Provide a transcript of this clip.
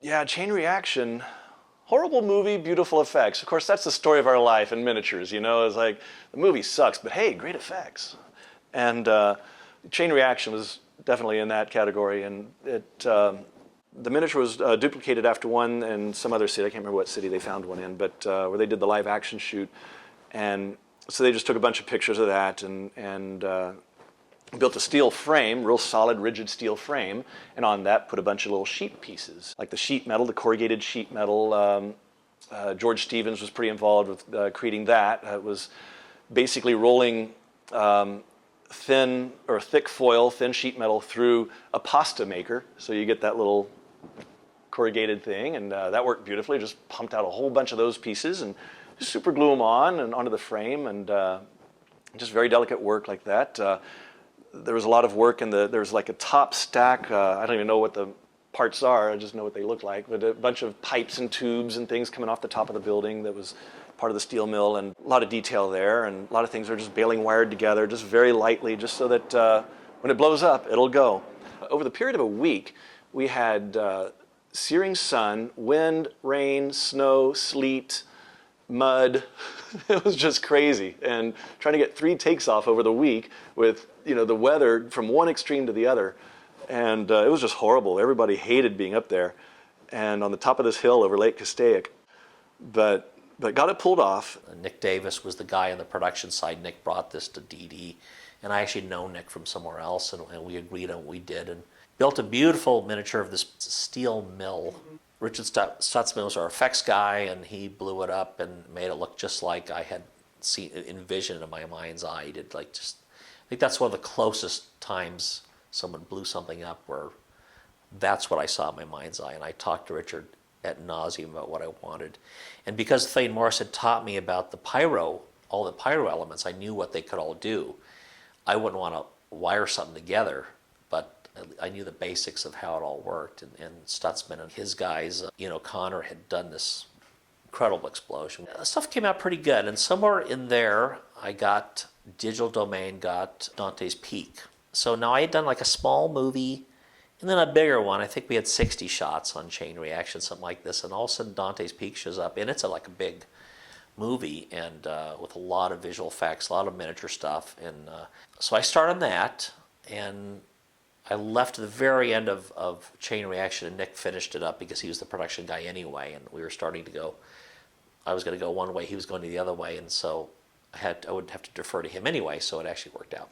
Yeah, Chain Reaction, horrible movie, beautiful effects. Of course, that's the story of our life in miniatures, you know? It's like, the movie sucks, but hey, great effects. And Chain Reaction was definitely in that category, and the miniature was duplicated after one in some other city. I can't remember what city they found one in, but where they did the live action shoot. And so they just took a bunch of pictures of that and built a steel frame, real solid, rigid steel frame, and on that put a bunch of little sheet pieces, like the sheet metal, the corrugated sheet metal. George Stevens was pretty involved with creating that. It was basically rolling thin or thick foil, thin sheet metal through a pasta maker, so you get that little corrugated thing, and that worked beautifully. Just pumped out a whole bunch of those pieces and just super glue them on and onto the frame, and just very delicate work like that. There was a lot of work in there was like a top stack. I don't even know what the parts are. I just know what they look like. But a bunch of pipes and tubes and things coming off the top of the building that was part of the steel mill, and a lot of detail there, and a lot of things are just baling wired together, just very lightly, just so that when it blows up, it'll go. Over the period of a week, we had searing sun, wind, rain, snow, sleet, mud. It was just crazy, and trying to get 3 takes off over the week with the weather from one extreme to the other, and it was just horrible. Everybody hated being up there, and on the top of this hill over Lake Castaic, but got it pulled off. Nick Davis was the guy on the production side. Nick brought this to DD, and I actually know Nick from somewhere else, and we agreed on what we did and built a beautiful miniature of this steel mill. Richard Stutzman was our effects guy, and he blew it up and made it look just like I had envisioned in my mind's eye. He did I think that's one of the closest times someone blew something up where that's what I saw in my mind's eye. And I talked to Richard ad nauseum about what I wanted. And because Thane Morris had taught me about all the pyro elements, I knew what they could all do. I wouldn't want to wire something together, but I knew the basics of how it all worked. And Stutzman and his guys, Connor had done this incredible explosion. The stuff came out pretty good, and somewhere in there, Digital Domain got Dante's Peak. So now I had done like a small movie, and then a bigger one. I think we had 60 shots on Chain Reaction, something like this, and all of a sudden Dante's Peak shows up, and it's like a big movie, and with a lot of visual effects, a lot of miniature stuff. And so I started on that, and I left at the very end of Chain Reaction, and Nick finished it up because he was the production guy anyway, and we were starting to go. I was going to go one way, he was going the other way, and so I would have to defer to him anyway, so it actually worked out.